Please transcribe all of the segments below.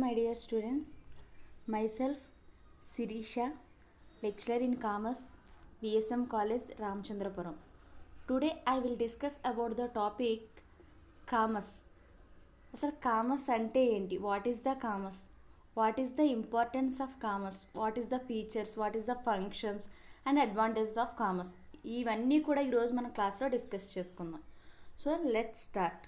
My dear students, myself Sirisha, lecturer in Commerce, VSM College, Ramchandrapuram. Today I will discuss about the topic commerce. అసలు commerce అంటే ఏంటి? What is the commerce? What is the importance of commerce? What is the features? What is the functions and advantages of commerce? ఇవన్నీ కూడా ఈరోజు మన క్లాస్లో discuss చేసుకుందాం. So let's start.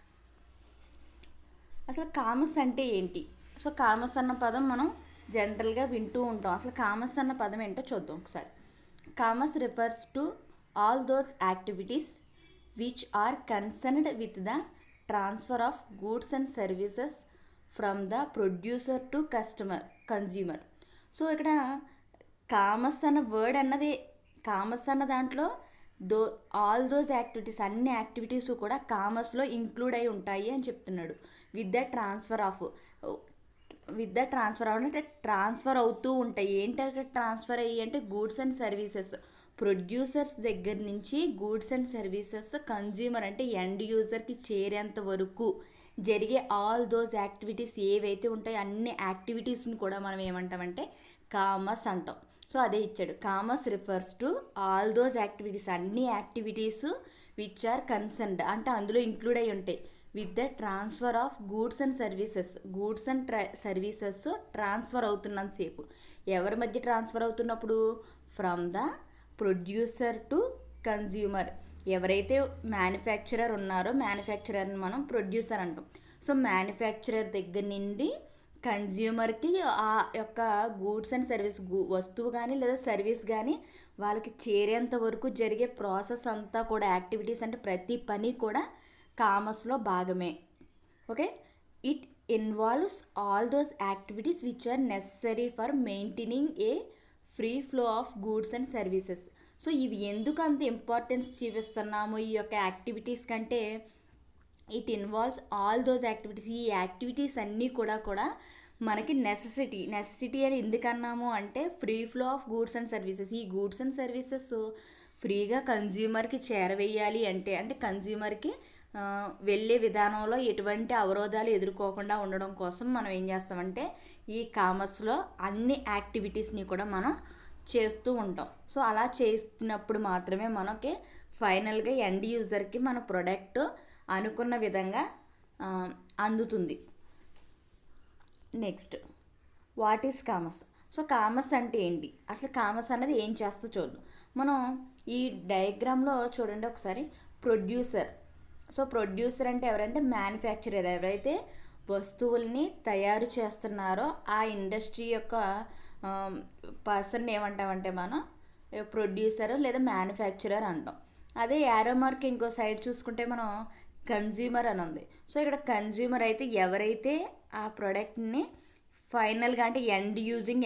అసలు కామర్స్ అంటే ఏంటి? సో కామర్స్ అన్న పదం మనం జనరల్గా వింటూ ఉంటాం. అసలు కామర్స్ అన్న పదం ఏంటో చూద్దాం ఒకసారి. Commerce refers to all those activities which are concerned with the transfer of goods and services from the producer to consumer. So ఇక్కడ కామర్స్ అన్న వర్డ్ అన్నది, కామర్స్ అన్న దాంట్లో ఆల్ దోస్ యాక్టివిటీస్, అన్ని యాక్టివిటీస్ కూడా కామర్స్లో ఇంక్లూడ్ అయి ఉంటాయి అని చెప్తున్నాడు. విత్ ద ట్రాన్స్ఫర్ అంటే ట్రాన్స్ఫర్ అవుతూ ఉంటాయి. ఏంటంటే ట్రాన్స్ఫర్ అయ్యి అంటే గూడ్స్ అండ్ సర్వీసెస్, ప్రొడ్యూసర్స్ దగ్గర నుంచి గూడ్స్ అండ్ సర్వీసెస్ కన్జ్యూమర్ అంటే ఎండ్ యూజర్కి చేరేంత వరకు జరిగే ఆల్ దోస్ యాక్టివిటీస్ ఏవైతే ఉంటాయో అన్ని యాక్టివిటీస్ని కూడా మనం ఏమంటామంటే కామర్స్ అంటాం. సో అదే ఇచ్చాడు. Commerce refers to all those activities, అన్ని యాక్టివిటీస్ విచ్ ఆర్ కన్సర్న్డ్ అంటే అందులో ఇంక్లూడ్ అయి ఉంటాయి with the transfer of goods and services. Goods and services transfer అవుతున్నంతసేపు ఎవరి మధ్య ట్రాన్స్ఫర్ అవుతున్నప్పుడు? From the producer to consumer. ఎవరైతే మ్యానుఫ్యాక్చరర్ ఉన్నారో మ్యానుఫ్యాక్చరర్ని మనం ప్రొడ్యూసర్ అంటాం. సో మ్యానుఫ్యాక్చరర్ దగ్గర నుండి కన్జ్యూమర్కి ఆ యొక్క గూడ్స్ అండ్ సర్వీస్, వస్తువు కానీ లేదా సర్వీస్ కానీ వాళ్ళకి చేరేంత వరకు జరిగే ప్రాసెస్ అంతా కూడా, యాక్టివిటీస్ అంటే ప్రతి పని కూడా కామర్స్లో భాగమే. Okay, it involves all those activities which are necessary for maintaining a free flow of goods and services. So ఇవి ఎందుకు అంత ఇంపార్టెన్స్ చూపిస్తున్నాము ఈ యొక్క యాక్టివిటీస్ కంటే, it involves all those activities. ఈ యాక్టివిటీస్ అన్నీ కూడా మనకి నెసెసిటీ అని ఎందుకన్నాము అంటే free flow of goods and services. ఈ గూడ్స్ అండ్ సర్వీసెస్ ఫ్రీగా కన్జ్యూమర్కి చేరవేయాలి అంటే కన్జ్యూమర్కి వెళ్ళే విధానంలో ఎటువంటి అవరోధాలు ఎదుర్కోకుండా ఉండడం కోసం మనం ఏం చేస్తామంటే ఈ కామర్స్లో అన్ని యాక్టివిటీస్ని కూడా మనం చేస్తూ ఉంటాం. సో అలా చేస్తున్నప్పుడు మాత్రమే మనకి ఫైనల్గా ఎండ్ యూజర్కి మన ప్రొడక్ట్ అనుకున్న విధంగా అందుతుంది. Next, what is commerce? So commerce అంటే ఏంటి? అసలు కామర్స్ అనేది ఏం చేస్తో చూద్దాం. మనం ఈ డయాగ్రామ్లో చూడండి ఒకసారి. ప్రొడ్యూసర్. సో ప్రొడ్యూసర్ అంటే ఎవరంటే మ్యానుఫ్యాక్చరర్. ఎవరైతే వస్తువుల్ని తయారు చేస్తున్నారో ఆ ఇండస్ట్రీ యొక్క పర్సన్ ఏమంటామంటే మనం ప్రొడ్యూసర్ లేదా మ్యానుఫ్యాక్చరర్ అంటాం. అదే యారో మార్క్ ఇంకో సైడ్ చూసుకుంటే మనం కన్జ్యూమర్ అని ఉంది. సో ఇక్కడ కన్జ్యూమర్ అయితే ఎవరైతే ఆ ప్రోడక్ట్ని ఫైనల్గా అంటే ఎండ్ యూజింగ్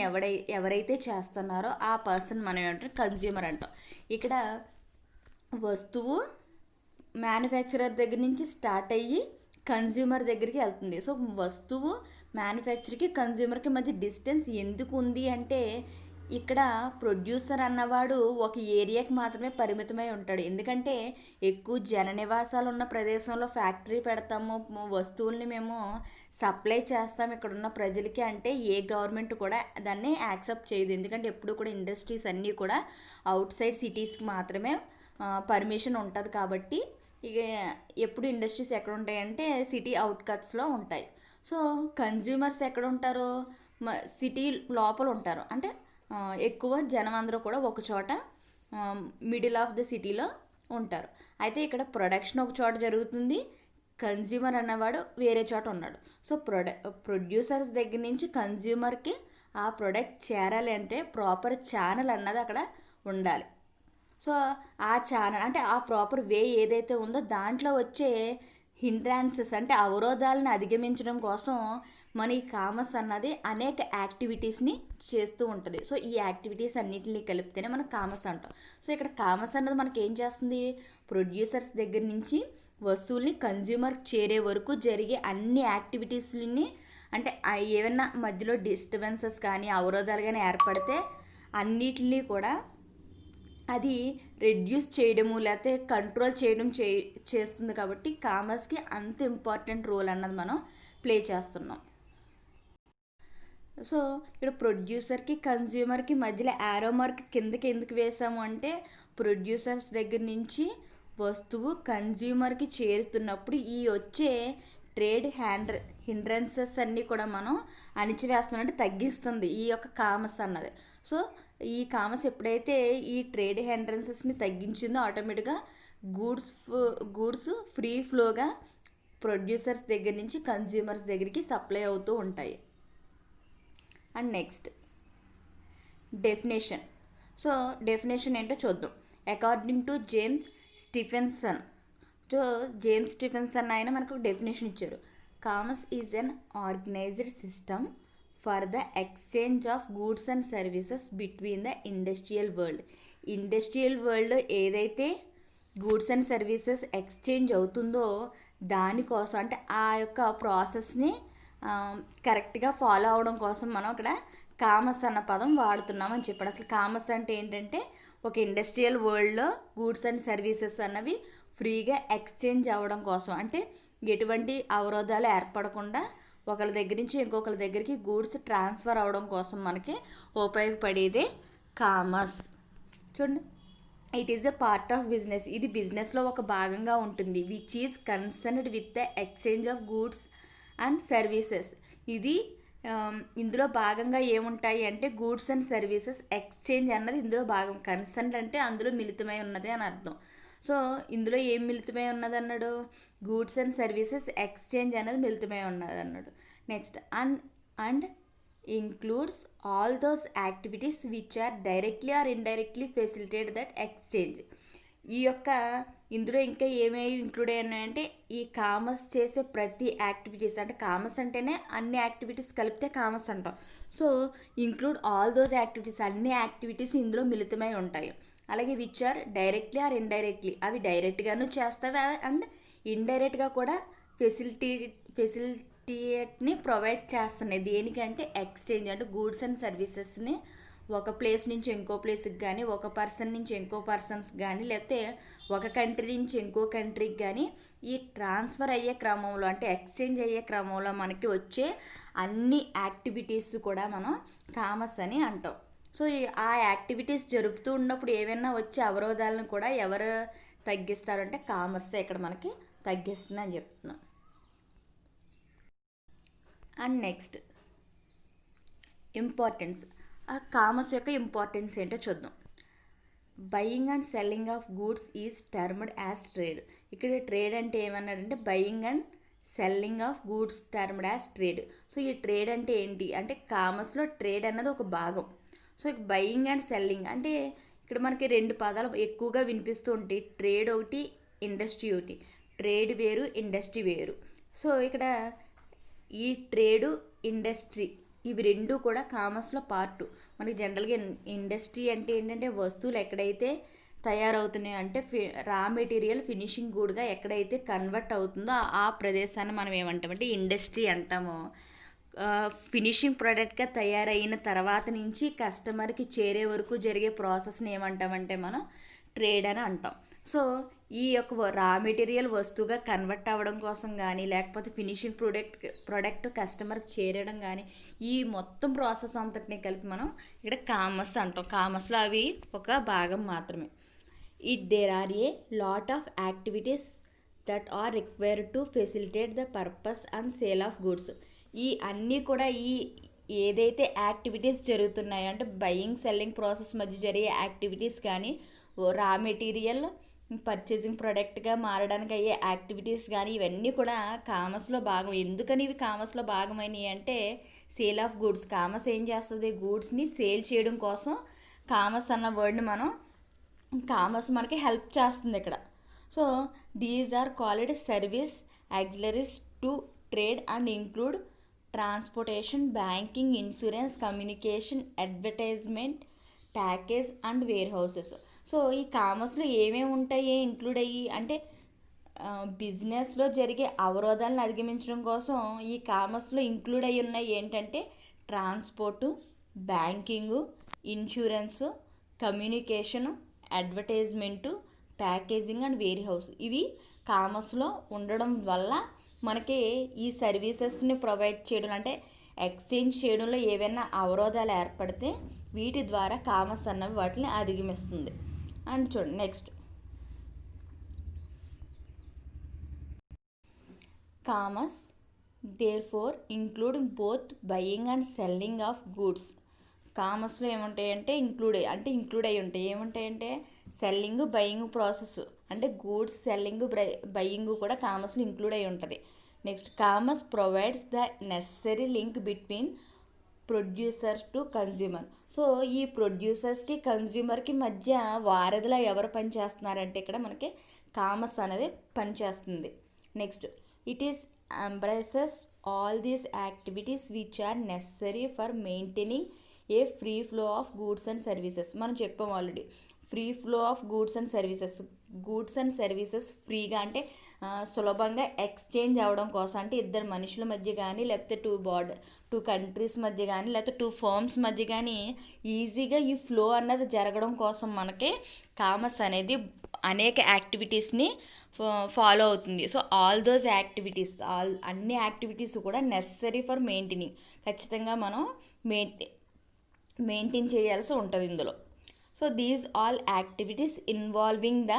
ఎవరైతే చేస్తున్నారో ఆ పర్సన్ మనం ఏమంటాం కన్జ్యూమర్ అంటాం. ఇక్కడ వస్తువు మ్యానుఫ్యాక్చరర్ దగ్గర నుంచి స్టార్ట్ అయ్యి కన్జ్యూమర్ దగ్గరికి వెళ్తుంది. సో వస్తువు మ్యానుఫ్యాక్చర్కి కన్జ్యూమర్కి మధ్య డిస్టెన్స్ ఎందుకు ఉంది అంటే ఇక్కడ ప్రొడ్యూసర్ అన్నవాడు ఒక ఏరియాకి మాత్రమే పరిమితమై ఉంటాడు. ఎందుకంటే ఎక్కువ జన నివాసాలు ఉన్న ప్రదేశంలో ఫ్యాక్టరీ పెడతాము, వస్తువుల్ని మేము సప్లై చేస్తాం ఇక్కడ ఉన్న ప్రజలకి అంటే ఏ గవర్నమెంట్ కూడా దాన్ని యాక్సెప్ట్ చేయదు. ఎందుకంటే ఎప్పుడు కూడా ఇండస్ట్రీస్ అన్నీ కూడా అవుట్ సైడ్ సిటీస్కి మాత్రమే పర్మిషన్ ఉంటుంది. కాబట్టి ఇక ఎప్పుడు ఇండస్ట్రీస్ ఎక్కడ ఉంటాయంటే సిటీ అవుట్కట్స్లో ఉంటాయి. సో కన్జ్యూమర్స్ ఎక్కడ ఉంటారు? సిటీ లోపల ఉంటారు. అంటే ఎక్కువ జనం అందరూ కూడా ఒక చోట మిడిల్ ఆఫ్ ద సిటీలో ఉంటారు. అయితే ఇక్కడ ప్రొడక్షన్ ఒక చోట జరుగుతుంది, కన్జ్యూమర్ అన్నవాడు వేరే చోట ఉన్నాడు. సో ప్రొడ్యూసర్స్ దగ్గర నుంచి కన్జ్యూమర్కి ఆ ప్రొడక్ట్ చేరాలి అంటే ప్రాపర్ ఛానల్ అన్నది అక్కడ ఉండాలి. సో ఆ ఛానల్ అంటే ఆ ప్రాపర్ వే ఏదైతే ఉందో దాంట్లో వచ్చే హిండ్రాన్సెస్ అంటే అవరోధాలను అధిగమించడం కోసం మన ఈ కామర్స్ అన్నది అనేక యాక్టివిటీస్ని చేస్తూ ఉంటుంది. సో ఈ యాక్టివిటీస్ అన్నిటిని కలిపితేనే మనం కామర్స్ అంటాం. సో ఇక్కడ కామర్స్ అన్నది మనకి ఏం చేస్తుంది? ప్రొడ్యూసర్స్ దగ్గర నుంచి వస్తువుల్ని కన్జ్యూమర్ చేరే వరకు జరిగే అన్ని యాక్టివిటీస్ని అంటే ఏమైనా మధ్యలో డిస్టర్బెన్సెస్ కానీ అవరోధాలు కానీ ఏర్పడితే అన్నిటినీ కూడా అది రెడ్యూస్ చేయడము లేకపోతే కంట్రోల్ చేయడం చేస్తుంది. కాబట్టి కామర్స్కి అంత ఇంపార్టెంట్ రోల్ అన్నది మనం ప్లే చేస్తున్నాం. సో ఇక్కడ ప్రొడ్యూసర్కి కన్జ్యూమర్కి మధ్యలో యారో మార్క్ కిందకి ఎందుకు వేసాము అంటే ప్రొడ్యూసర్స్ దగ్గర నుంచి వస్తువు కన్జ్యూమర్కి చేరుతున్నప్పుడు ఈ వచ్చే ట్రేడ్ హిండ్రెన్సెస్ అన్నీ కూడా మనం అణిచివేస్తున్నట్టు తగ్గిస్తుంది ఈ యొక్క కామర్స్ అన్నది. సో ఈ కామర్స్ ఎప్పుడైతే ఈ ట్రేడ్ హిండ్రెన్సెస్ని తగ్గించిందో ఆటోమేటిక్గా గూడ్స్ ఫ్రీ ఫ్లోగా ప్రొడ్యూసర్స్ దగ్గర నుంచి కన్జ్యూమర్స్ దగ్గరికి సప్లై అవుతూ ఉంటాయి. And next definition. So definition ఏంటో చూద్దాం. According to James Stephenson. So James Stephenson ఆయన మనకు డెఫినేషన్ ఇచ్చారు. Commerce is an organised system for the exchange of goods and services between the industrial world. Industrial world ఏదైతే goods and services exchange అవుతుందో దానికోసం, అంటే ఆ యొక్క ప్రాసెస్ని కరెక్ట్గా ఫాలో అవడం కోసం మనం అక్కడ కామర్స్ అన్న పదం వాడుతున్నామని చెప్పాడు. అసలు కామర్స్ అంటే ఏంటంటే ఒక ఇండస్ట్రియల్ వరల్డ్లో గూడ్స్ అండ్ సర్వీసెస్ అన్నవి ఫ్రీగా ఎక్స్చేంజ్ అవ్వడం కోసం, అంటే ఎటువంటి అవరోధాలు ఏర్పడకుండా ఒకరి దగ్గర నుంచి ఇంకొకరి దగ్గరికి గూడ్స్ ట్రాన్స్ఫర్ అవ్వడం కోసం మనకి ఉపయోగపడేదే కామర్స్. చూడండి, it is a part of business. ఇది బిజినెస్లో ఒక భాగంగా ఉంటుంది. Which is concerned with the exchange of goods and services. ఇది ఇందులో భాగంగా ఏముంటాయి అంటే గూడ్స్ అండ్ సర్వీసెస్ ఎక్స్చేంజ్ అన్నది ఇందులో భాగం. కన్సర్న్ అంటే అందులో మిళితమై ఉన్నది అని అర్థం. సో ఇందులో ఏం మిళితమై ఉన్నది అన్నాడు? గూడ్స్ అండ్ సర్వీసెస్ ఎక్స్చేంజ్ అనేది మిళితమై ఉన్నది అన్నాడు. Next and includes all those activities which are directly or indirectly facilitate that exchange. ఈ యొక్క ఇందులో ఇంకా ఏమేమి ఇంక్లూడ్ అయ్యాయంటే ఈ కామర్స్ చేసే ప్రతి యాక్టివిటీస్, అంటే కామర్స్ అంటేనే అన్ని యాక్టివిటీస్ కలిపితే కామర్స్ అంటాం. So include all those activities, అన్ని యాక్టివిటీస్ ఇందులో మిళితమై ఉంటాయి. అలాగే which are directly or indirectly, అవి డైరెక్ట్గాను చేస్తాయి అండ్ ఇండైరెక్ట్గా కూడా ఫెసిలిటీని ప్రొవైడ్ చేస్తున్నాయి. దేనికంటే ఎక్స్చేంజ్, అంటే గూడ్స్ అండ్ సర్వీసెస్ని ఒక ప్లేస్ నుంచి ఇంకో ప్లేస్కి కానీ, ఒక పర్సన్ నుంచి ఇంకో పర్సన్స్ కానీ, లేకపోతే ఒక కంట్రీ నుంచి ఇంకో కంట్రీకి కానీ ఈ ట్రాన్స్ఫర్ అయ్యే క్రమంలో, అంటే ఎక్స్చేంజ్ అయ్యే క్రమంలో మనకి వచ్చే అన్ని యాక్టివిటీస్ కూడా మనం కామర్స్ అని అంటాం. సో ఆ యాక్టివిటీస్ జరుపుతూ ఉన్నప్పుడు ఏమైనా వచ్చే అవరోధాలను కూడా ఎవరు తగ్గిస్తారంటే కామర్సే ఇక్కడ మనకి తగ్గిస్తుంది అని చెప్తున్నాం. And next importance. ఆ కామర్స్ యొక్క ఇంపార్టెన్స్ ఏంటో చూద్దాం. Buying and selling of goods is termed as trade. ఇక్కడ ట్రేడ్ అంటే ఏమన్నాడంటే buying and selling of goods termed as trade. So ఈ ట్రేడ్ అంటే ఏంటి అంటే కామర్స్లో ట్రేడ్ అన్నది ఒక భాగం. సో బయింగ్ అండ్ సెల్లింగ్ అంటే ఇక్కడ మనకి రెండు పదాలు ఎక్కువగా వినిపిస్తూ ఉంటాయి. ట్రేడ్ ఒకటి, ఇండస్ట్రీ ఒకటి. ట్రేడ్ వేరు, ఇండస్ట్రీ వేరు. సో ఇక్కడ ఈ ట్రేడు, ఇండస్ట్రీ ఇవి రెండు కూడా కామర్స్లో పార్టు. మనకి జనరల్గా ఇండస్ట్రీ అంటే ఏంటంటే వస్తువులు ఎక్కడైతే తయారవుతున్నాయో, అంటే రా మెటీరియల్ ఫినిషింగ్ గూడ్గా ఎక్కడైతే కన్వర్ట్ అవుతుందో ఆ ప్రదేశాన్ని మనం ఏమంటామంటే ఇండస్ట్రీ అంటాము. ఫినిషింగ్ ప్రోడక్ట్గా తయారైన తర్వాత నుంచి కస్టమర్కి చేరే వరకు జరిగే ప్రాసెస్ని ఏమంటామంటే మనం ట్రేడ్ అని అంటాం. సో ఈ యొక్క రా మెటీరియల్ వస్తువుగా కన్వర్ట్ అవ్వడం కోసం కానీ, లేకపోతే ఫినిషింగ్ ప్రోడక్ట్ కస్టమర్కి చేరడం కానీ, ఈ మొత్తం ప్రాసెస్ అంతటిని కలిపి మనం ఇక్కడ కామర్స్ అంటాం. కామర్స్లో అవి ఒక భాగం మాత్రమే. There are a lot of activities that are required to facilitate the purpose and sale of goods. ఈ అన్నీ కూడా ఈ ఏదైతే యాక్టివిటీస్ జరుగుతున్నాయో, అంటే బయింగ్ సెల్లింగ్ ప్రాసెస్ మధ్య జరిగే యాక్టివిటీస్ కానీ, రా మెటీరియల్ పర్చేసింగ్ ప్రోడక్ట్గా మారడానికి అయ్యే యాక్టివిటీస్ కానీ, ఇవన్నీ కూడా కామర్స్లో భాగం. ఎందుకని ఇవి కామర్స్లో భాగమైనవి అంటే సేల్ ఆఫ్ గూడ్స్. కామర్స్ ఏం చేస్తుంది? గూడ్స్ని సేల్ చేయడం కోసం కామర్స్ అన్న వర్డ్ని కామర్స్ మనకి హెల్ప్ చేస్తుంది ఇక్కడ. So these are called service ancillaries to trade and include transportation, banking, insurance, communication, advertisement, package and warehouses. So ఈ కామర్స్లో ఏమేమి ఉంటాయి ఇంక్లూడ్ అయ్యి అంటే బిజినెస్లో జరిగే అవరోధాలను అధిగమించడం కోసం ఈ కామర్స్లో ఇంక్లూడ్ అయ్యి ఉన్నాయి ఏంటంటే transport, banking, insurance, communication, advertisement, packaging and warehouse. ఇవి కామర్స్లో ఉండడం వల్ల మనకి ఈ సర్వీసెస్ని ప్రొవైడ్ చేయడం, అంటే ఎక్స్చేంజ్ చేయడంలో ఏవైనా అవరోధాలు ఏర్పడితే వీటి ద్వారా కామర్స్ అన్నవి వాటిని అధిగమిస్తుంది. అండ్ చూడండి next, commerce therefore including both buying and selling of goods. కామర్స్లో ఏముంటాయంటే ఇంక్లూడ్ అయి ఉంటాయి. ఏముంటాయంటే సెల్లింగ్ బయింగ్ ప్రాసెస్, అంటే గూడ్స్ సెల్లింగ్ బయింగ్ కూడా కామర్స్లో ఇంక్లూడ్ అయి ఉంటుంది. Next, commerce provides the necessary link between producer to consumer. So ఈ ప్రొడ్యూసర్స్కి కన్జ్యూమర్కి మధ్య వారధిలా ఎవరు పనిచేస్తున్నారంటే ఇక్కడ మనకి కామర్స్ అనేది పనిచేస్తుంది. Next, it is embraces all these activities which are necessary for maintaining A free flow of goods and services. మనం చెప్పాం already, free flow of goods and services ఫ్రీగా అంటే సులభంగా ఎక్స్చేంజ్ అవ్వడం కోసం, అంటే ఇద్దరు మనుషుల మధ్య కానీ లేకపోతే టూ కంట్రీస్ మధ్య కానీ లేకపోతే టూ ఫర్మ్స్ మధ్య కానీ ఈజీగా ఈ ఫ్లో అన్నది జరగడం కోసం మనకి కామర్స్ అనేది అనేక యాక్టివిటీస్ని ఫాలో అవుతుంది. సో ఆల్ దోస్ యాక్టివిటీస్, అన్ని యాక్టివిటీస్ కూడా నెసరీ ఫర్ మెయింటైనింగ్, ఖచ్చితంగా మనం మెయింటైన్ చేయాల్సి ఉంటుంది ఇందులో. So these all activities involving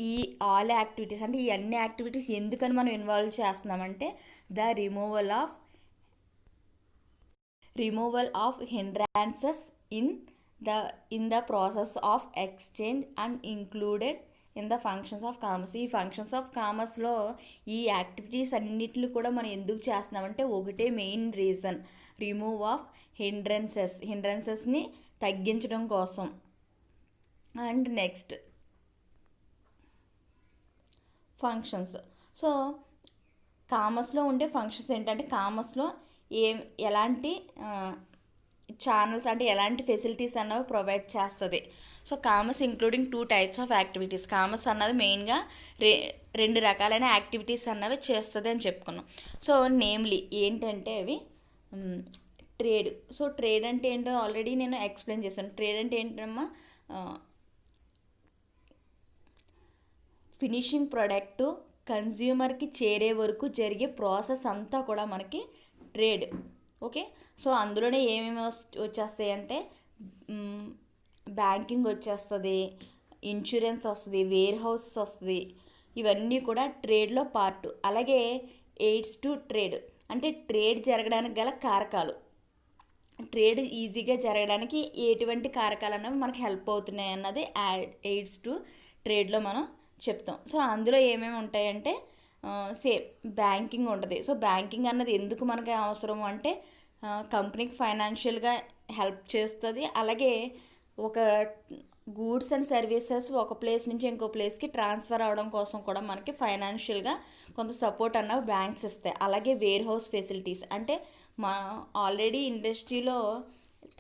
ఈ ఆల్ యాక్టివిటీస్, అంటే ఈ అన్ని యాక్టివిటీస్ ఎందుకని మనం ఇన్వాల్వ్ చేస్తున్నామంటే the removal of hindrances in the process of exchange and included in the functions of commerce. ఈ ఫంక్షన్స్ ఆఫ్ కామర్స్లో ఈ యాక్టివిటీస్ అన్నిటిని కూడా మనం ఎందుకు చేస్తున్నామంటే ఒకటే మెయిన్ రీజన్, రిమూవ్ ఆఫ్ హిండ్రన్సెస్ని తగ్గించడం కోసం. And next, functions. సో కామర్స్లో ఉండే ఫంక్షన్స్ ఏంటంటే కామర్స్లో ఎలాంటి ఛానల్స్ అంటే ఎలాంటి ఫెసిలిటీస్ అన్నవి ప్రొవైడ్ చేస్తుంది. So commerce including 2 types of activities. Commerce అన్నది మెయిన్గా రెండు రకాలైన యాక్టివిటీస్ అన్నవి చేస్తుంది అని చెప్పుకున్నాం. సో నేమ్లీ ఏంటంటే అవి ట్రేడ్. సో ట్రేడ్ అంటే ఏంటో ఆల్రెడీ నేను ఎక్స్ప్లెయిన్ చేశాను. ట్రేడ్ అంటే ఏంటమ్మా, ఫినిషింగ్ ప్రోడక్ట్ కన్జ్యూమర్కి చేరే వరకు జరిగే ప్రాసెస్ అంతా కూడా మనకి ట్రేడ్. ఓకే, సో అందులోనే ఏమేమి వచ్చేస్తాయి అంటే బ్యాంకింగ్ వచ్చేస్తుంది, ఇన్సూరెన్స్ వస్తుంది, వేర్ హౌసెస్ వస్తుంది, ఇవన్నీ కూడా ట్రేడ్లో పార్ట్. అలాగే ఎయిడ్స్ టు ట్రేడ్ అంటే ట్రేడ్ జరగడానికి గల కారకాలు, ట్రేడ్ ఈజీగా జరగడానికి ఎటువంటి కారకాలు అన్నవి మనకు హెల్ప్ అవుతున్నాయి అన్నది ఎయిడ్స్ టు ట్రేడ్లో మనం చెప్తాం. సో అందులో ఏమేమి ఉంటాయంటే బ్యాంకింగ్ ఉంటుంది. సో బ్యాంకింగ్ అన్నది ఎందుకు మనకి అవసరం అంటే కంపెనీకి ఫైనాన్షియల్గా హెల్ప్ చేస్తుంది. అలాగే ఒక గూడ్స్ అండ్ సర్వీసెస్ ఒక ప్లేస్ నుంచి ఇంకో ప్లేస్కి ట్రాన్స్ఫర్ అవ్వడం కోసం కూడా మనకి ఫైనాన్షియల్గా కొంత సపోర్ట్ అన్నవి బ్యాంక్స్ ఇస్తాయి. అలాగే వేర్ హౌస్ ఫెసిలిటీస్ అంటే ఆల్రెడీ ఇండస్ట్రీలో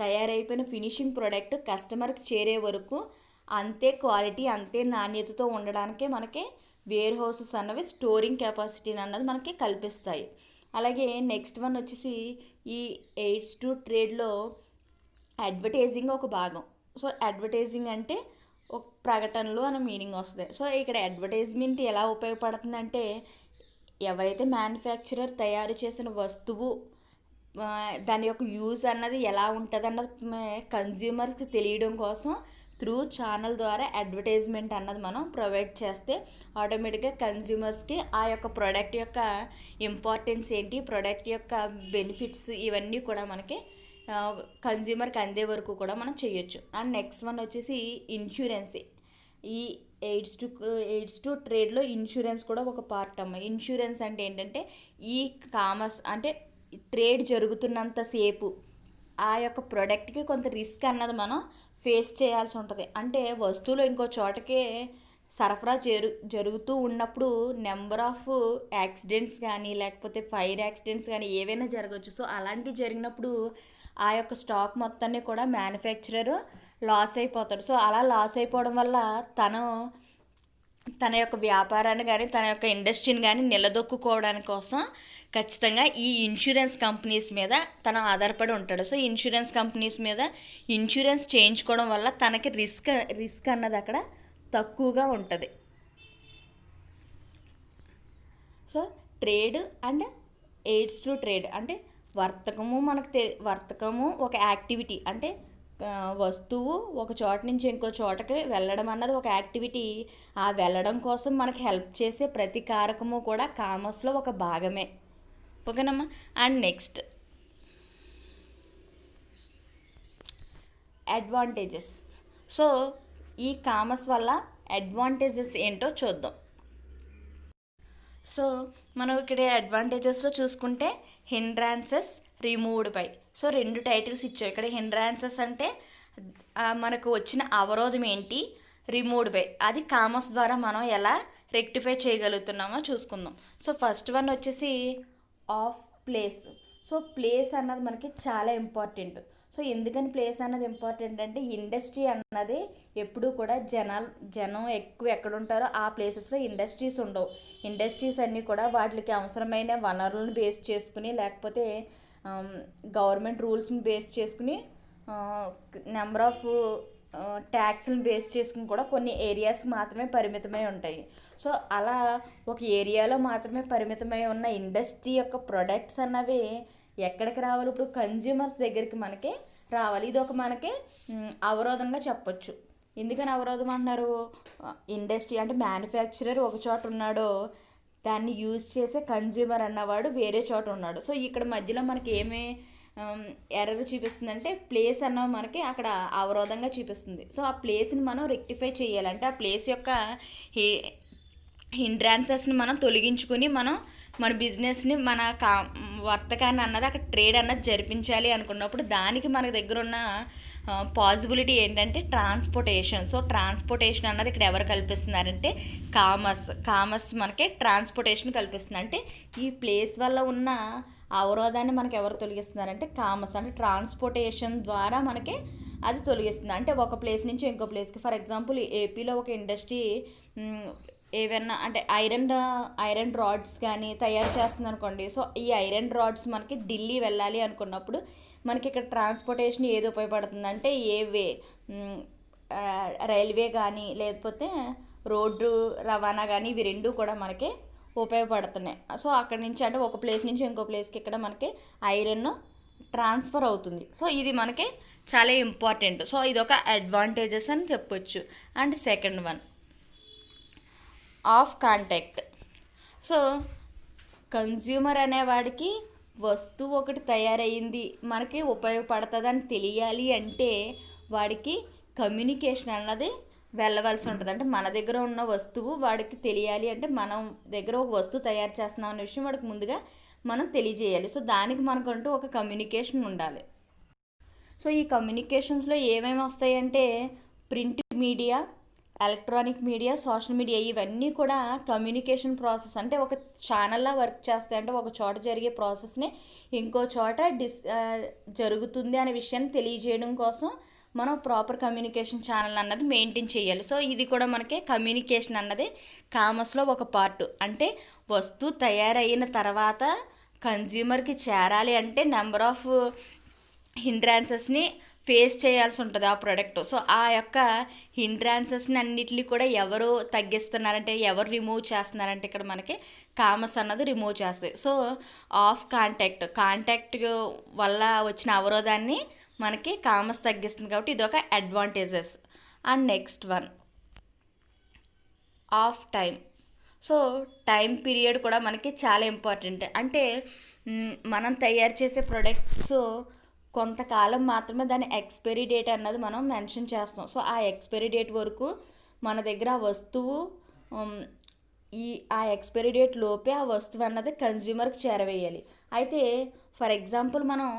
తయారైపోయిన ఫినిషింగ్ ప్రోడక్ట్ కస్టమర్కి చేరే వరకు అంతే క్వాలిటీ అంతే నాణ్యతతో ఉండడానికే మనకి వేర్ హౌసెస్ అన్నవి స్టోరింగ్ కెపాసిటీని అన్నది మనకి కల్పిస్తాయి. అలాగే నెక్స్ట్ వన్ వచ్చేసి ఈ ఎయిడ్స్ టు ట్రేడ్లో అడ్వర్టైజింగ్ ఒక భాగం. సో అడ్వర్టైజింగ్ అంటే ఒక ప్రకటనలు అనే మీనింగ్ వస్తుంది. సో ఇక్కడ అడ్వర్టైజ్మెంట్ ఎలా ఉపయోగపడుతుందంటే ఎవరైతే మ్యానుఫ్యాక్చరర్ తయారు చేసిన వస్తువు దాని యొక్క యూజ్ అన్నది ఎలా ఉంటుంది అన్నది కన్జ్యూమర్స్కి తెలియడం కోసం త్రూ ఛానల్ ద్వారా అడ్వర్టైజ్మెంట్ అన్నది మనం ప్రొవైడ్ చేస్తే ఆటోమేటిక్గా కన్జ్యూమర్స్కి ఆ యొక్క ప్రోడక్ట్ యొక్క ఇంపార్టెన్స్ ఏంటి, ప్రోడక్ట్ యొక్క బెనిఫిట్స్ ఇవన్నీ కూడా మనకి కన్జ్యూమర్కి అందే వరకు కూడా మనం చేయొచ్చు. అండ్ నెక్స్ట్ వన్ వచ్చేసి ఇన్సూరెన్స్. ఈ ఎయిడ్స్ టు ట్రేడ్లో ఇన్సూరెన్స్ కూడా ఒక పార్ట్ అమ్మ. ఇన్సూరెన్స్ అంటే ఏంటంటే ఈ కామర్స్ అంటే ట్రేడ్ జరుగుతున్నంతసేపు ఆ యొక్క ప్రోడక్ట్కి కొంత రిస్క్ అన్నది మనం ఫేస్ చేయాల్సి ఉంటుంది. అంటే వస్తువులు ఇంకో చోటకే సరఫరా జరుగుతూ ఉన్నప్పుడు నెంబర్ ఆఫ్ యాక్సిడెంట్స్ కానీ లేకపోతే ఫైర్ యాక్సిడెంట్స్ కానీ ఏవైనా జరగవచ్చు. సో అలాంటివి జరిగినప్పుడు ఆ యొక్క స్టాక్ మొత్తాన్ని కూడా మ్యానుఫ్యాక్చరర్ లాస్ అయిపోతాడు. సో అలా లాస్ అయిపోవడం వల్ల తన యొక్క వ్యాపారాన్ని కానీ తన యొక్క ఇండస్ట్రీని కానీ నిలదొక్కుకోవడానికి కోసం ఖచ్చితంగా ఈ ఇన్సూరెన్స్ కంపెనీస్ మీద తను ఆధారపడి ఉంటాడు. సో ఇన్సూరెన్స్ కంపెనీస్ మీద ఇన్సూరెన్స్ చేయించుకోవడం వల్ల తనకి రిస్క్ అన్నది అక్కడ తక్కువగా ఉంటుంది. So trade and AIDS to trade అంటే వర్తకము ఒక యాక్టివిటీ, అంటే వస్తువు ఒక చోట నుంచి ఇంకో చోటకి వెళ్ళడం అన్నది ఒక యాక్టివిటీ. ఆ వెళ్ళడం కోసం మనకి హెల్ప్ చేసే ప్రతి కారకము కూడా కామర్స్లో ఒక భాగమే. ఓకేనమ్మా. And next advantages. So e commerce వల్ల అడ్వాంటేజెస్ ఏంటో చూద్దాం. సో మనం ఇక్కడ అడ్వాంటేజెస్లో చూసుకుంటే హిండ్రాన్సెస్ రిమూవ్డ్ బై. సో 2 టైటిల్స్ ఇచ్చాం ఇక్కడ. హిండ్రాన్సెస్ అంటే మనకు వచ్చిన అవరోధం ఏంటి, రిమూవ్డ్ బై అది కామర్స్ ద్వారా మనం ఎలా రెక్టిఫై చేయగలుగుతున్నామో చూసుకుందాం. సో ఫస్ట్ వన్ వచ్చేసి ఆఫ్ ప్లేస్. సో ప్లేస్ అన్నది మనకి చాలా ఇంపార్టెంట్. సో ఎందుకని ప్లేస్ అన్నది ఇంపార్టెంట్ అంటే ఇండస్ట్రీ అన్నది ఎప్పుడూ కూడా జనం ఎక్కువ ఎక్కడ ఉంటారో ఆ ప్లేసెస్లో ఇండస్ట్రీస్ ఉండవు. ఇండస్ట్రీస్ అన్నీ కూడా వాటికి అవసరమైన వనరులను బేస్ చేసుకుని, లేకపోతే గవర్నమెంట్ రూల్స్ని బేస్ చేసుకుని, నెంబర్ ఆఫ్ ట్యాక్స్ని బేస్ చేసుకుని కూడా కొన్ని ఏరియాస్ మాత్రమే పరిమితమై ఉంటాయి. సో అలా ఒక ఏరియాలో మాత్రమే పరిమితమై ఉన్న ఇండస్ట్రీ యొక్క ప్రొడక్ట్స్ అన్నవి ఎక్కడికి రావాలి, ఇప్పుడు కన్జ్యూమర్స్ దగ్గరికి మనకి రావాలి. ఇది ఒక మనకి అవరోధంగా చెప్పొచ్చు. ఎందుకని అవరోధం అంటున్నారు, ఇండస్ట్రీ అంటే మ్యానుఫ్యాక్చరర్ ఒక చోట ఉన్నాడో దాన్ని యూజ్ చేసే కన్జ్యూమర్ అన్నవాడు వేరే చోట ఉన్నాడు. సో ఇక్కడ మధ్యలో మనకి ఏమి ఎర్రర్ చూపిస్తుందంటే ప్లేస్ అన్న మనకి అక్కడ అవరోధంగా చూపిస్తుంది. సో ఆ ప్లేస్ని మనం రెక్టిఫై చేయాలంటే ఆ ప్లేస్ యొక్క హిండ్రాన్సెస్ని మనం తొలగించుకుని మన బిజినెస్ని వర్తకాన్ని అన్నది అక్కడ ట్రేడ్ అన్నది జరిపించాలి అనుకున్నప్పుడు దానికి మన దగ్గర ఉన్న పాసిబిలిటీ ఏంటంటే ట్రాన్స్పోర్టేషన్. సో ట్రాన్స్పోర్టేషన్ అన్నది ఇక్కడ ఎవరు కల్పిస్తున్నారంటే కామర్స్ మనకి ట్రాన్స్పోర్టేషన్ కల్పిస్తుంది. అంటే ఈ ప్లేస్ వల్ల ఉన్న అవరోధాన్ని మనకి ఎవరు తొలగిస్తున్నారంటే కామర్స్, అంటే ట్రాన్స్పోర్టేషన్ ద్వారా మనకి అది తొలగిస్తుంది. అంటే ఒక ప్లేస్ నుంచి ఇంకో ప్లేస్కి, ఫర్ ఎగ్జాంపుల్ ఏపీలో ఒక ఇండస్ట్రీ ఏవైనా అంటే ఐరన్ రాడ్స్ కానీ తయారు చేస్తుంది అనుకోండి. సో ఈ ఐరన్ రాడ్స్ మనకి ఢిల్లీ వెళ్ళాలి అనుకున్నప్పుడు మనకి ఇక్కడ ట్రాన్స్పోర్టేషన్ ఏది ఉపయోగపడుతుంది అంటే రైల్వే కానీ లేకపోతే రోడ్డు రవాణా కానీ ఇవి రెండు కూడా మనకి ఉపయోగపడుతున్నాయి. సో అక్కడి నుంచి అంటే ఒక ప్లేస్ నుంచి ఇంకో ప్లేస్కి ఇక్కడ మనకి ఐరన్ ట్రాన్స్ఫర్ అవుతుంది. సో ఇది మనకి చాలా ఇంపార్టెంట్. సో ఇది ఒక అడ్వాంటేజెస్ అని చెప్పొచ్చు. And second one of contact. So consumer అనేవాడికి వస్తువు ఒకటి తయారయ్యింది మనకి ఉపయోగపడుతుందని తెలియాలి అంటే వాడికి కమ్యూనికేషన్ అన్నది వెళ్ళవలసి ఉంటుంది. అంటే మన దగ్గర ఉన్న వస్తువు వాడికి తెలియాలి అంటే మనం దగ్గర ఒక వస్తువు తయారు చేస్తున్నాం అనే విషయం వాడికి ముందుగా మనం తెలియజేయాలి. సో దానికి మనకంటూ ఒక కమ్యూనికేషన్ ఉండాలి. సో ఈ కమ్యూనికేషన్స్లో ఏమేమి వస్తాయంటే print media, electronic media, social media ఇవన్నీ కూడా కమ్యూనికేషన్ ప్రాసెస్. అంటే ఒక ఛానల్లా వర్క్ చేస్తాయి. అంటే ఒక చోట జరిగే ప్రాసెస్ని ఇంకో చోట జరుగుతుంది అనే విషయాన్ని తెలియజేయడం కోసం మనం ప్రాపర్ కమ్యూనికేషన్ ఛానల్ అన్నది మెయింటైన్ చేయాలి. సో ఇది కూడా మనకి కమ్యూనికేషన్ అన్నది కామర్స్లో ఒక పార్ట్. అంటే వస్తువు తయారైన తర్వాత కన్జ్యూమర్కి చేరాలి అంటే నెంబర్ ఆఫ్ హిండ్రాన్సెస్ని ఫేస్ చేయాల్సి ఉంటుంది ఆ ప్రోడక్ట్. సో ఆ యొక్క హిండ్రాన్సెస్ని అన్నిటిని కూడా ఎవరు తగ్గిస్తున్నారంటే ఎవరు రిమూవ్ చేస్తున్నారంటే ఇక్కడ మనకి కామర్స్ అన్నది రిమూవ్ చేస్తుంది. సో ఆఫ్ కాంటాక్ట్ వల్ల వచ్చిన అవరోధాన్ని మనకి కామర్స్ తగ్గిస్తుంది కాబట్టి ఇది ఒక advantages. And next one of time. So time period కూడా మనకి చాలా ఇంపార్టెంట్. అంటే మనం తయారు చేసే ప్రొడక్ట్స్ కొంతకాలం మాత్రమే దాని ఎక్స్పైరీ డేట్ అన్నది మనం మెన్షన్ చేస్తాం. సో ఆ ఎక్స్పైరీ డేట్ వరకు మన దగ్గర ఆ వస్తువు ఆ ఎక్స్పైరీ డేట్ లోపే ఆ వస్తువు అన్నది కన్జ్యూమర్కి చేరవేయాలి. అయితే ఫర్ ఎగ్జాంపుల్ మనం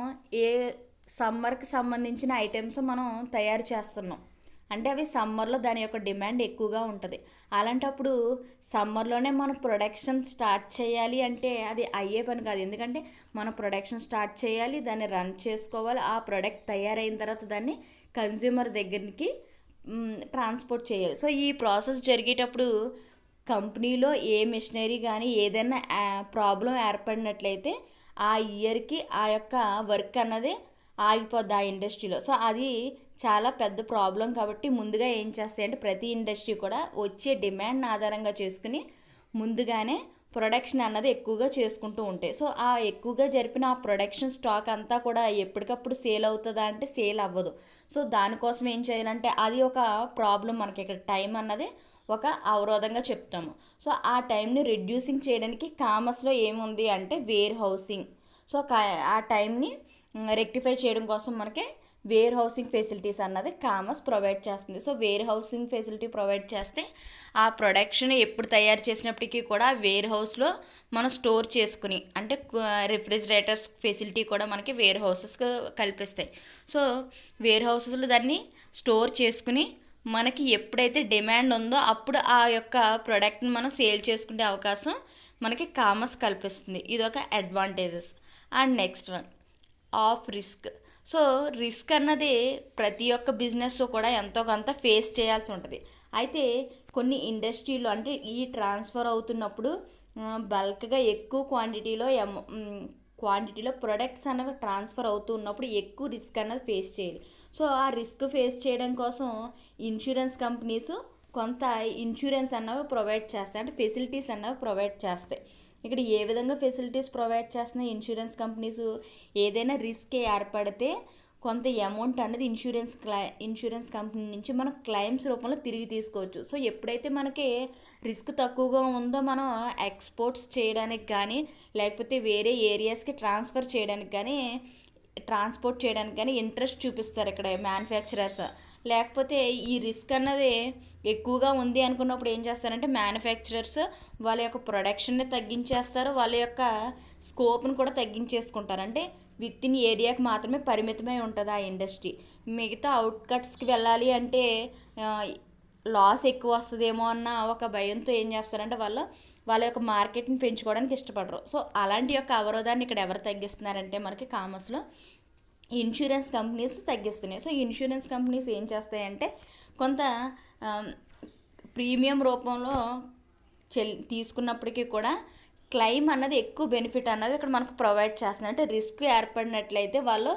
సమ్మర్కి సంబంధించిన ఐటమ్స్ మనం తయారు చేస్తున్నాం అంటే అవి సమ్మర్లో దాని యొక్క డిమాండ్ ఎక్కువగా ఉంటుంది. అలాంటప్పుడు సమ్మర్లోనే మనం ప్రొడక్షన్ స్టార్ట్ చేయాలి అంటే అది అయ్యే పని కాదు. ఎందుకంటే మనం ప్రొడక్షన్ స్టార్ట్ చేయాలి, దాన్ని రన్ చేసుకోవాలి, ఆ ప్రొడక్ట్ తయారైన తర్వాత దాన్ని కన్జ్యూమర్ దగ్గరికి ట్రాన్స్పోర్ట్ చేయాలి. సో ఈ ప్రాసెస్ జరిగేటప్పుడు కంపెనీలో ఏ మిషనరీ కానీ ఏదైనా ప్రాబ్లం ఏర్పడినట్లయితే ఆ ఇయర్కి ఆ యొక్క వర్క్ అన్నది ఆగిపోద్ది ఆ ఇండస్ట్రీలో. సో అది చాలా పెద్ద ప్రాబ్లం కాబట్టి ముందుగా ఏం చేస్తాయంటే ప్రతి ఇండస్ట్రీ కూడా వచ్చే డిమాండ్ని ఆధారంగా చేసుకుని ముందుగానే ప్రొడక్షన్ అన్నది ఎక్కువగా చేసుకుంటూ ఉంటాయి. సో ఆ ఎక్కువగా జరిపిన ఆ ప్రొడక్షన్ స్టాక్ అంతా కూడా ఎప్పటికప్పుడు సేల్ అవుతుందా అంటే సేల్ అవ్వదు. సో దానికోసం ఏం చేయాలంటే అది ఒక ప్రాబ్లం, మనకి ఇక్కడ టైం అన్నది ఒక అవరోధంగా చెప్తాము. సో ఆ టైంని రిడ్యూసింగ్ చేయడానికి కామర్స్లో ఏముంది అంటే వేర్ హౌసింగ్. సో ఆ టైంని రెక్టిఫై చేయడం కోసం మనకి వేర్ హౌసింగ్ ఫెసిలిటీస్ అన్నది కామర్స్ ప్రొవైడ్ చేస్తుంది. So where housing facility provide చేస్తే ఆ ప్రొడక్షన్ ఎప్పుడు తయారు చేసినప్పటికీ కూడా వేర్ హౌస్లో మనం స్టోర్ చేసుకుని, అంటే రిఫ్రిజిరేటర్స్ ఫెసిలిటీ కూడా మనకి వేర్ హౌసెస్ కల్పిస్తాయి. సో వేర్ హౌసెస్లో దాన్ని స్టోర్ చేసుకుని మనకి ఎప్పుడైతే డిమాండ్ ఉందో అప్పుడు ఆ యొక్క ప్రోడక్ట్ని మనం సేల్ చేసుకునే అవకాశం మనకి కామర్స్ కల్పిస్తుంది. ఇదొక advantages. And next one of risk. So risk అన్నది ప్రతి ఒక్క బిజినెస్ కూడా ఎంతో కొంత ఫేస్ చేయాల్సి ఉంటుంది. అయితే కొన్ని ఇండస్ట్రీలో అంటే ఈ ట్రాన్స్ఫర్ అవుతున్నప్పుడు బల్క్గా ఎక్కువ క్వాంటిటీలో ప్రొడక్ట్స్ అనేవి ట్రాన్స్ఫర్ అవుతున్నప్పుడు ఎక్కువ రిస్క్ అన్నది ఫేస్ చేయాలి. సో ఆ రిస్క్ ఫేస్ చేయడం కోసం ఇన్సూరెన్స్ కంపెనీస్ కొంత ఇన్సూరెన్స్ అన్నవి ప్రొవైడ్ చేస్తాయి, అంటే ఫెసిలిటీస్ అన్నవి ప్రొవైడ్ చేస్తాయి. ఇక్కడ ఏ విధంగా ఫెసిలిటీస్ ప్రొవైడ్ చేస్తున్నాయి ఇన్సూరెన్స్ కంపెనీస్, ఏదైనా రిస్క్ ఏర్పడితే కొంత అమౌంట్ అనేది ఇన్సూరెన్స్ కంపెనీ నుంచి మనం క్లెయిమ్స్ రూపంలో తిరిగి తీసుకోవచ్చు. సో ఎప్పుడైతే మనకి రిస్క్ తక్కువగా ఉందో మనం ఎక్స్పోర్ట్స్ చేయడానికి కానీ లేకపోతే వేరే ఏరియాస్కి ట్రాన్స్పోర్ట్ చేయడానికి కానీ ఇంట్రెస్ట్ చూపిస్తారు ఇక్కడ మ్యానుఫ్యాక్చరర్స్. లేకపోతే ఈ రిస్క్ అన్నది ఎక్కువగా ఉంది అనుకున్నప్పుడు ఏం చేస్తారంటే మ్యానుఫ్యాక్చరర్స్ వాళ్ళ యొక్క ప్రొడక్షన్ని తగ్గించేస్తారు, వాళ్ళ యొక్క స్కోప్ను కూడా తగ్గించేసుకుంటారు. అంటే విత్ ఇన్ ఏరియాకి మాత్రమే పరిమితమై ఉంటుంది ఆ ఇండస్ట్రీ. మిగతా అవుట్కట్స్కి వెళ్ళాలి అంటే లాస్ ఎక్కువ వస్తుందేమో అన్న ఒక భయంతో ఏం చేస్తారంటే వాళ్ళ యొక్క మార్కెట్ని పెంచుకోవడానికి ఇష్టపడరు. సో అలాంటి యొక్క అవరోధాన్ని ఇక్కడ ఎవరు తగ్గిస్తున్నారంటే మనకి కామర్స్లో ఇన్సూరెన్స్ కంపెనీస్ తగ్గిస్తున్నాయి. సో ఇన్సూరెన్స్ కంపెనీస్ ఏం చేస్తాయంటే కొంత ప్రీమియం రూపంలో తీసుకున్నప్పటికీ కూడా క్లెయిమ్ అన్నది ఎక్కువ బెనిఫిట్ అన్నది ఇక్కడ మనకు ప్రొవైడ్ చేస్తుంది. అంటే రిస్క్ ఏర్పడినట్లయితే వాళ్ళు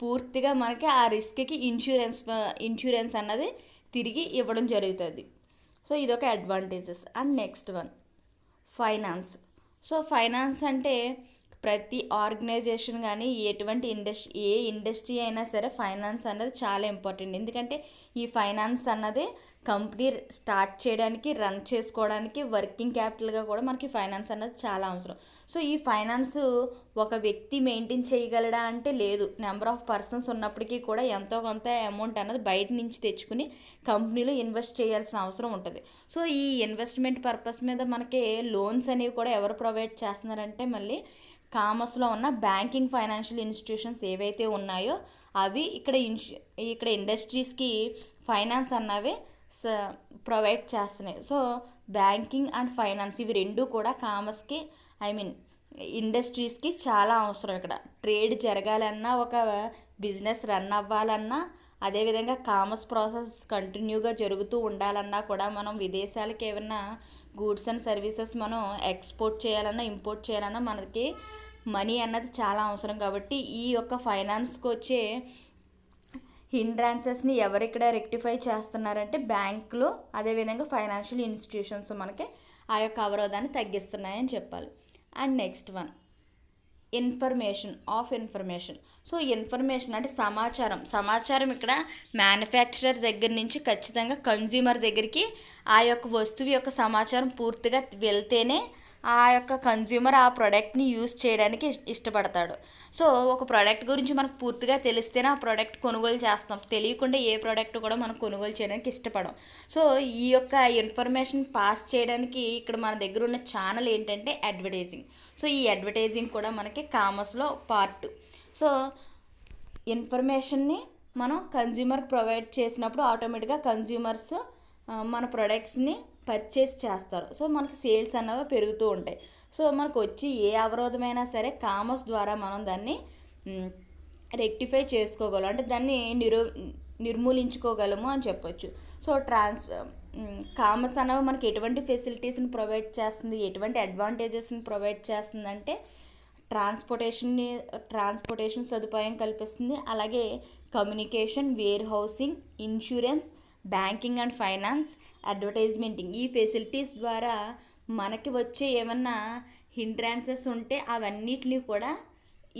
పూర్తిగా మనకి ఆ రిస్క్కి ఇన్సూరెన్స్ అన్నది తిరిగి ఇవ్వడం జరుగుతుంది. సో ఇదొక advantages. And next one finance. So finance అంటే ప్రతి ఆర్గనైజేషన్ కానీ ఏ ఇండస్ట్రీ అయినా సరే ఫైనాన్స్ అన్నది చాలా ఇంపార్టెంట్. ఎందుకంటే ఈ ఫైనాన్స్ అన్నది కంపెనీ స్టార్ట్ చేయడానికి, రన్ చేసుకోవడానికి వర్కింగ్ క్యాపిటల్గా కూడా మనకి ఫైనాన్స్ అన్నది చాలా అవసరం. సో ఈ ఫైనాన్స్ ఒక వ్యక్తి మెయింటైన్ చేయగలడా అంటే లేదు. నెంబర్ ఆఫ్ పర్సన్స్ ఉన్నప్పటికీ కూడా ఎంతో కొంత అమౌంట్ అన్నది బయట నుంచి తెచ్చుకుని కంపెనీలో ఇన్వెస్ట్ చేయాల్సిన అవసరం ఉంటుంది. సో ఈ ఇన్వెస్ట్మెంట్ పర్పస్ మీద మనకి లోన్స్ అనేవి కూడా ఎవరు ప్రొవైడ్ చేస్తున్నారంటే మళ్ళీ కామర్స్లో ఉన్న బ్యాంకింగ్ ఫైనాన్షియల్ ఇన్స్టిట్యూషన్స్ ఏవైతే ఉన్నాయో అవి ఇక్కడ ఇండస్ట్రీస్కి ఫైనాన్స్ అన్నవి ప్రొవైడ్ చేస్తున్నాయి. సో బ్యాంకింగ్ అండ్ ఫైనాన్స్ ఇవి రెండు కూడా కామర్స్కి ఇండస్ట్రీస్కి చాలా అవసరం. ఇక్కడ ట్రేడ్ జరగాలన్నా, ఒక బిజినెస్ రన్ అవ్వాలన్నా, అదేవిధంగా కామర్స్ ప్రాసెస్ కంటిన్యూగా జరుగుతూ ఉండాలన్నా కూడా మనం విదేశాలకు ఏమైనా గూడ్స్ అండ్ సర్వీసెస్ మనం ఎక్స్పోర్ట్ చేయాలన్నా, ఇంపోర్ట్ చేయాలన్నా మనకి మనీ అన్నది చాలా అవసరం. కాబట్టి ఈ యొక్క ఫైనాన్స్కి వచ్చే హిండ్రాన్సెస్ని ఎవరిక్కడ రెక్టిఫై చేస్తున్నారంటే బ్యాంకులు, అదేవిధంగా ఫైనాన్షియల్ ఇన్స్టిట్యూషన్స్ మనకి ఆ యొక్క అవరోధాన్ని తగ్గిస్తున్నాయని చెప్పాలి. And next one information. So information అంటే సమాచారం ఇక్కడ మ్యానుఫ్యాక్చరర్ దగ్గర నుంచి ఖచ్చితంగా కన్జ్యూమర్ దగ్గరికి ఆ యొక్క వస్తువు యొక్క సమాచారం పూర్తిగా వెళ్తేనే ఆ యొక్క కన్జ్యూమర్ ఆ ప్రోడక్ట్ని యూజ్ చేయడానికి ఇష్టపడతాడు. సో ఒక ప్రోడక్ట్ గురించి మనకు పూర్తిగా తెలిస్తేనే ఆ ప్రోడక్ట్ కొనుగోలు చేస్తాం. తెలియకుండా ఏ ప్రోడక్ట్ కూడా మనం కొనుగోలు చేయడానికి ఇష్టపడం. సో ఈ యొక్క ఇన్ఫర్మేషన్ పాస్ చేయడానికి ఇక్కడ మన దగ్గర ఉన్న ఛానల్ ఏంటంటే అడ్వర్టైజింగ్. సో ఈ అడ్వర్టైజింగ్ కూడా మనకి కామర్స్లో పార్ట్. సో ఇన్ఫర్మేషన్ని మనం కన్జ్యూమర్ ప్రొవైడ్ చేసినప్పుడు ఆటోమేటిక్గా కన్జ్యూమర్స్ మన ప్రొడక్ట్స్ని పర్చేస్ చేస్తారు. సో మనకి సేల్స్ అన్నవి పెరుగుతూ ఉంటాయి. సో మనకు వచ్చి ఏ అవరోధమైనా సరే కామర్స్ ద్వారా మనం దాన్ని రెక్టిఫై చేసుకోగలం, అంటే దాన్ని నిర్మూలించుకోగలము అని చెప్పొచ్చు. సో కామర్స్ అనేవి మనకి ఎటువంటి ఫెసిలిటీస్ని ప్రొవైడ్ చేస్తుంది, ఎటువంటి అడ్వాంటేజెస్ని ప్రొవైడ్ చేస్తుంది అంటే ట్రాన్స్పోర్టేషన్ సదుపాయం కల్పిస్తుంది, అలాగే communication, warehousing, insurance, banking and finance, advertising ఈ ఫెసిలిటీస్ ద్వారా మనకి వచ్చే ఏమన్నా హిండ్రాన్సెస్ ఉంటే అవన్నిటిని కూడా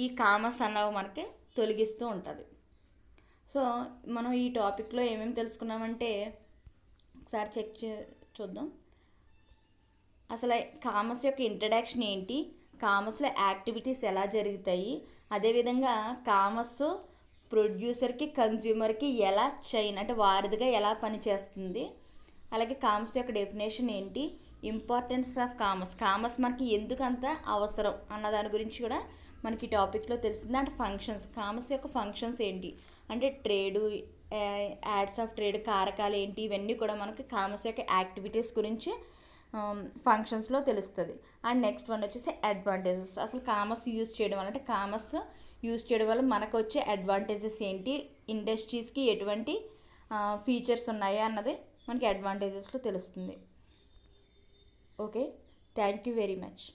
ఈ కామర్స్ అన్నవి మనకి తొలగిస్తూ ఉంటుంది. సో మనం ఈ టాపిక్లో ఏమేమి తెలుసుకున్నామంటే ఒకసారి చూద్దాం. అసలు కామర్స్ యొక్క ఇంట్రడక్షన్ ఏంటి, కామర్స్లో యాక్టివిటీస్ ఎలా జరుగుతాయి, అదేవిధంగా కామర్స్ ప్రొడ్యూసర్కి కన్జ్యూమర్కి ఎలా చైన్ అంటే వారిదిగా ఎలా పనిచేస్తుంది, అలాగే కామర్స్ యొక్క డెఫినేషన్ ఏంటి, ఇంపార్టెన్స్ ఆఫ్ కామర్స్ మనకి ఎందుకు అంత అవసరం అన్న దాని గురించి కూడా మనకి టాపిక్లో తెలిసింది. అంటే ఫంక్షన్స్, కామర్స్ యొక్క ఫంక్షన్స్ ఏంటి అంటే ట్రేడు, యాడ్స్ ఆఫ్ ట్రేడ్, కారకాలు ఏంటి, ఇవన్నీ కూడా మనకి కామర్స్ యొక్క యాక్టివిటీస్ గురించి ఫంక్షన్స్లో తెలుస్తుంది. అండ్ నెక్స్ట్ వన్ వచ్చేసి అడ్వాంటేజెస్. అసలు కామర్స్ యూజ్ చేయడం వల్ల అంటే కామర్స్ యూజ్ చేయడం వల్ల మనకు వచ్చే అడ్వాంటేజెస్ ఏంటి, ఇండస్ట్రీస్కి ఎటువంటి ఫీచర్స్ ఉన్నాయి అన్నది మనకి అడ్వాంటేజెస్లో తెలుస్తుంది. Okay, thank you very much.